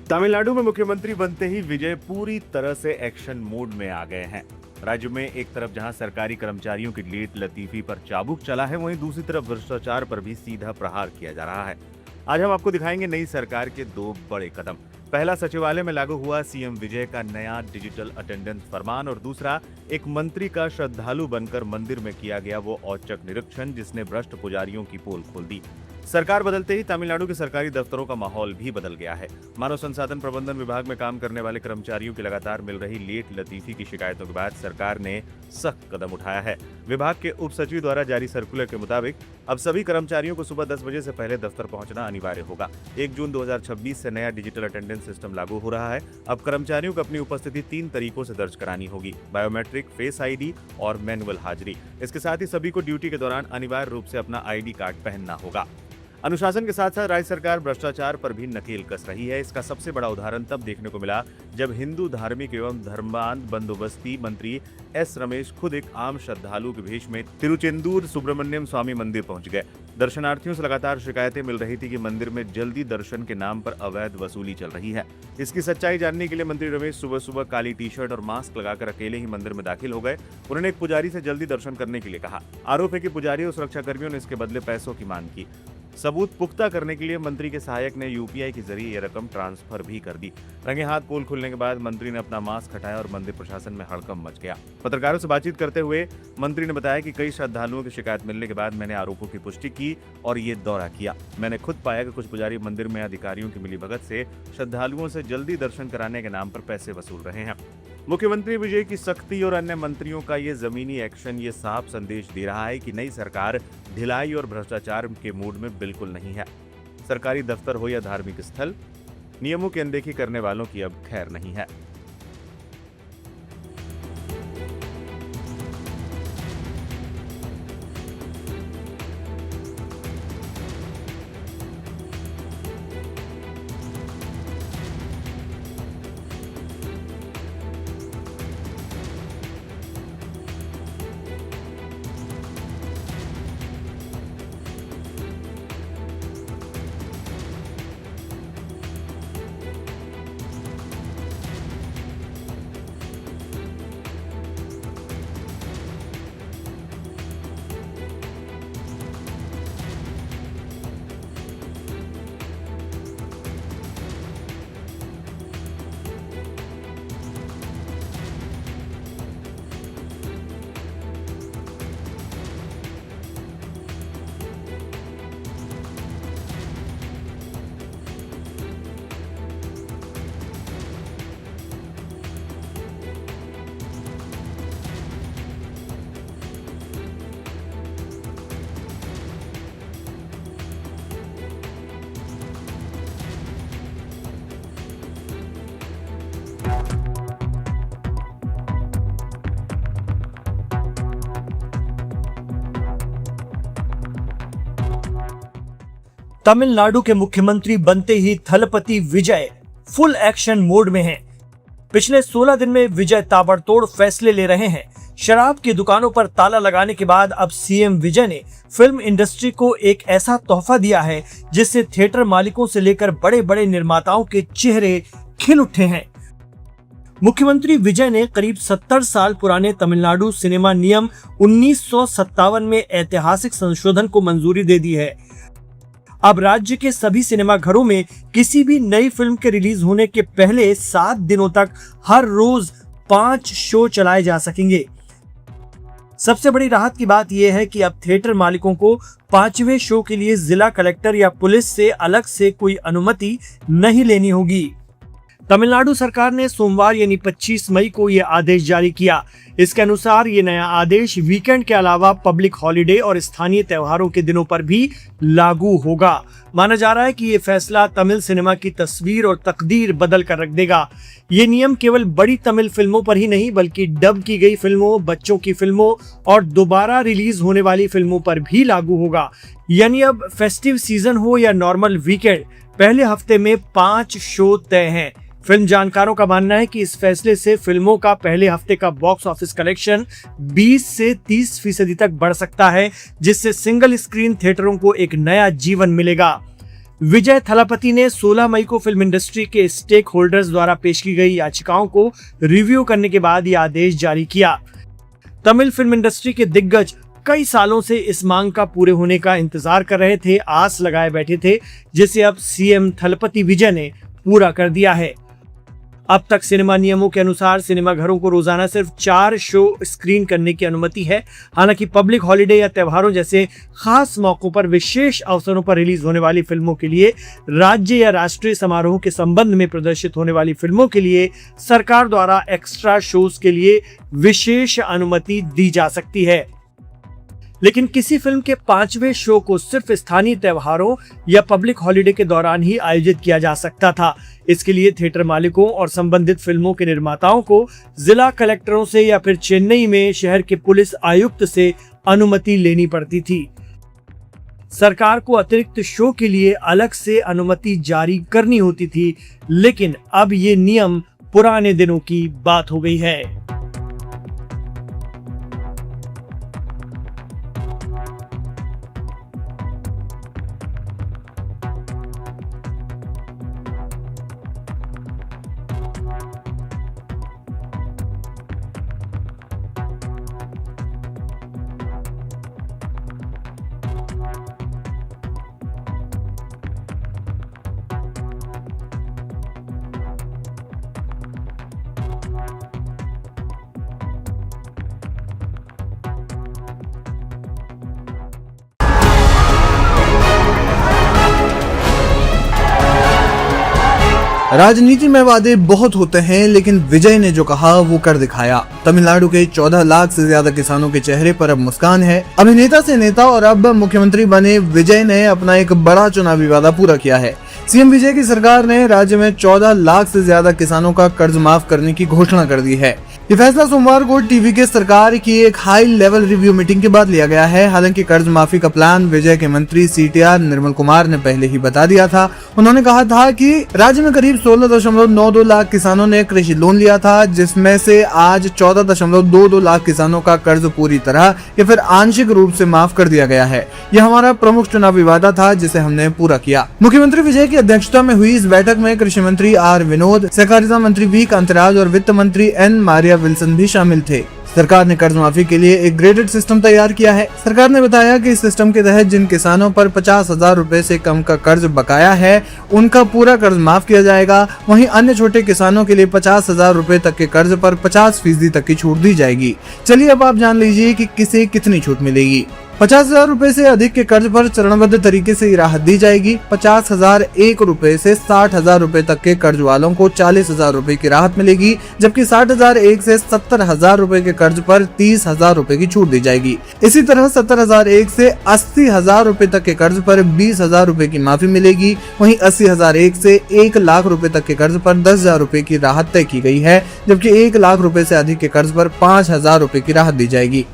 तमिलनाडु में मुख्यमंत्री बनते ही विजय पूरी तरह से एक्शन मोड में आ गए हैं। राज्य में एक तरफ जहां सरकारी कर्मचारियों की लेट लतीफी पर चाबुक चला है, वहीं दूसरी तरफ भ्रष्टाचार पर भी सीधा प्रहार किया जा रहा है। आज हम आपको दिखाएंगे नई सरकार के दो बड़े कदम। पहला, सचिवालय में लागू हुआ सीएम विजय का नया डिजिटल अटेंडेंस फरमान, और दूसरा, एक मंत्री का श्रद्धालु बनकर मंदिर में किया गया वो औचक निरीक्षण जिसने भ्रष्ट पुजारियों की पोल खोल दी। सरकार बदलते ही तमिलनाडु के सरकारी दफ्तरों का माहौल भी बदल गया है। मानव संसाधन प्रबंधन विभाग में काम करने वाले कर्मचारियों की लगातार मिल रही लेट लतीफी की शिकायतों के बाद सरकार ने सख्त कदम उठाया है। विभाग के उप सचिव द्वारा जारी सर्कुलर के मुताबिक अब सभी कर्मचारियों को सुबह 10 बजे से पहले दफ्तर पहुंचना अनिवार्य होगा। 1 जून 2026 से नया डिजिटल अटेंडेंस सिस्टम लागू हो रहा है। अब कर्मचारियों को अपनी उपस्थिति 3 तरीकों से दर्ज करानी होगी: बायोमेट्रिक, फेस आईडी और मैनुअल हाजिरी। इसके साथ ही सभी को ड्यूटी के दौरान अनिवार्य रूप से अपना आईडी कार्ड पहनना होगा। अनुशासन के साथ साथ राज्य सरकार भ्रष्टाचार पर भी नकेल कस रही है। इसका सबसे बड़ा उदाहरण तब देखने को मिला जब हिंदू धार्मिक एवं धर्मांध बंदोबस्ती मंत्री एस रमेश खुद एक आम श्रद्धालु के भेष में तिरुचेंदूर सुब्रमण्यम स्वामी मंदिर पहुंच गए। दर्शनार्थियों से लगातार शिकायतें मिल रही थी कि मंदिर में जल्दी दर्शन के नाम पर अवैध वसूली चल रही है। इसकी सच्चाई जानने के लिए मंत्री रमेश सुबह सुबह काली टी शर्ट और मास्क लगाकर अकेले ही मंदिर में दाखिल हो गए। उन्होंने एक पुजारी से जल्दी दर्शन करने के लिए कहा। आरोप है कि पुजारी और सुरक्षा कर्मियों ने इसके बदले पैसों की मांग की। सबूत पुख्ता करने के लिए मंत्री के सहायक ने यूपीआई के जरिए यह रकम ट्रांसफर भी कर दी। रंगे हाथ पोल खुलने के बाद मंत्री ने अपना मास्क हटाया और मंदिर प्रशासन में हड़कंप मच गया। पत्रकारों से बातचीत करते हुए मंत्री ने बताया कि कई श्रद्धालुओं की शिकायत मिलने के बाद मैंने आरोपों की पुष्टि की और ये दौरा किया। मैंने खुद पाया कि कुछ पुजारी मंदिर में अधिकारियों की मिलीभगत से श्रद्धालुओं से जल्दी दर्शन कराने के नाम पर पैसे वसूल रहे हैं। मुख्यमंत्री विजय की सख्ती और अन्य मंत्रियों का ये जमीनी एक्शन ये साफ संदेश दे रहा है कि नई सरकार ढिलाई और भ्रष्टाचार के मूड में बिल्कुल नहीं है। सरकारी दफ्तर हो या धार्मिक स्थल, नियमों की अनदेखी करने वालों की अब खैर नहीं है। तमिलनाडु के मुख्यमंत्री बनते ही थलपति विजय फुल एक्शन मोड में हैं। पिछले 16 दिन में विजय ताबड़तोड़ फैसले ले रहे हैं। शराब की दुकानों पर ताला लगाने के बाद अब सीएम विजय ने फिल्म इंडस्ट्री को एक ऐसा तोहफा दिया है जिससे थिएटर मालिकों से लेकर बड़े बड़े निर्माताओं के चेहरे खिल उठे हैं। मुख्यमंत्री विजय ने करीब 70 साल पुराने तमिलनाडु सिनेमा नियम 1957 में ऐतिहासिक संशोधन को मंजूरी दे दी है। अब राज्य के सभी सिनेमा घरों में किसी भी नई फिल्म के रिलीज होने के पहले 7 दिनों तक हर रोज 5 शो चलाए जा सकेंगे। सबसे बड़ी राहत की बात यह है कि अब थिएटर मालिकों को 5वें शो के लिए जिला कलेक्टर या पुलिस से अलग से कोई अनुमति नहीं लेनी होगी। तमिलनाडु सरकार ने सोमवार यानी 25 मई को यह आदेश जारी किया। इसके अनुसार ये नया आदेश वीकेंड के अलावा पब्लिक हॉलिडे और स्थानीय त्योहारों के दिनों पर भी लागू होगा। माना जा रहा है कि ये फैसला तमिल सिनेमा की तस्वीर और तकदीर बदल कर रख देगा। ये नियम केवल बड़ी तमिल फिल्मों पर ही नहीं बल्कि डब की गई फिल्मों, बच्चों की फिल्मों और दोबारा रिलीज होने वाली फिल्मों पर भी लागू होगा। यानी अब फेस्टिव सीजन हो या नॉर्मल वीकेंड, पहले हफ्ते में 5 शो तय हैं। फिल्म जानकारों का मानना है कि इस फैसले से फिल्मों का पहले हफ्ते का बॉक्स ऑफिस कलेक्शन 20 से 30% तक बढ़ सकता है, जिससे सिंगल स्क्रीन थिएटरों को एक नया जीवन मिलेगा। विजय थलापति ने 16 मई को फिल्म इंडस्ट्री के स्टेक होल्डर्स द्वारा पेश की गई याचिकाओं को रिव्यू करने के बाद यह आदेश जारी किया। तमिल फिल्म इंडस्ट्री के दिग्गज कई सालों से इस मांग का पूरे होने का इंतजार कर रहे थे, आस लगाए बैठे थे, जिसे अब सीएम थलपति विजय ने पूरा कर दिया है। अब तक सिनेमा नियमों के अनुसार सिनेमाघरों को रोजाना सिर्फ 4 शो स्क्रीन करने की अनुमति है। हालांकि पब्लिक हॉलिडे या त्योहारों जैसे खास मौकों पर विशेष अवसरों पर रिलीज होने वाली फिल्मों के लिए, राज्य या राष्ट्रीय समारोह के संबंध में प्रदर्शित होने वाली फिल्मों के लिए सरकार द्वारा एक्स्ट्रा शोज के लिए विशेष अनुमति दी जा सकती है। लेकिन किसी फिल्म के 5वें शो को सिर्फ स्थानीय त्योहारों या पब्लिक हॉलिडे के दौरान ही आयोजित किया जा सकता था। इसके लिए थिएटर मालिकों और संबंधित फिल्मों के निर्माताओं को जिला कलेक्टरों से या फिर चेन्नई में शहर के पुलिस आयुक्त से अनुमति लेनी पड़ती थी। सरकार को अतिरिक्त शो के लिए अलग से अनुमति जारी करनी होती थी, लेकिन अब ये नियम पुराने दिनों की बात हो गई है। राजनीति में वादे बहुत होते हैं, लेकिन विजय ने जो कहा वो कर दिखाया। तमिलनाडु के 14 लाख से ज्यादा किसानों के चेहरे पर अब मुस्कान है। अभिनेता से नेता और अब मुख्यमंत्री बने विजय ने अपना एक बड़ा चुनावी वादा पूरा किया है। सीएम विजय की सरकार ने राज्य में 14 लाख से ज्यादा किसानों का कर्ज माफ करने की घोषणा कर दी है। ये फैसला सोमवार को टीवी के सरकार की एक हाई लेवल रिव्यू मीटिंग के बाद लिया गया है। हालांकि कर्ज माफी का प्लान विजय के मंत्री सीटीआर निर्मल कुमार ने पहले ही बता दिया था। उन्होंने कहा था कि राज्य में करीब 16.92 लाख किसानों ने कृषि लोन लिया था, जिसमें से आज 14.22 लाख किसानों का कर्ज पूरी तरह या फिर आंशिक रूप से माफ कर दिया गया है। यह हमारा प्रमुख चुनावी वादा था, जिसे हमने पूरा किया। मुख्यमंत्री विजय की अध्यक्षता में हुई इस बैठक में कृषि मंत्री आर विनोद, सहकारिता मंत्री वी कांतिराज और वित्त मंत्री एन मारिया विल्सन भी शामिल थे। सरकार ने कर्ज माफी के लिए एक ग्रेडेड सिस्टम तैयार किया है। सरकार ने बताया कि इस सिस्टम के तहत जिन किसानों पर 50,000 रुपए से कम का कर्ज बकाया है, उनका पूरा कर्ज माफ किया जाएगा। वहीं अन्य छोटे किसानों के लिए 50,000 रुपए तक के कर्ज पर 50% तक की छूट दी जाएगी। चलिए अब आप जान लीजिए कि किसे कितनी छूट मिलेगी। 50,000 रुपए से अधिक के कर्ज पर चरणबद्ध तरीके से राहत दी जाएगी। 50,001 रुपए से 60,000 रुपए तक के कर्ज वालों को 40,000 रुपए की राहत मिलेगी, जबकि 60,001 से 70,000 रुपए के कर्ज पर 30,000 रुपए की छूट दी जाएगी। इसी तरह 70,001 से 80,000 रुपए तक के कर्ज पर 20,000 रुपए की माफी मिलेगी। वहीं 80,001 से 1 लाख रुपए तक के कर्ज पर 10,000 रुपए की राहत तय की गई है, जबकि 1 लाख रुपए से अधिक के कर्ज पर 5,000 रुपए की राहत दी जाएगी।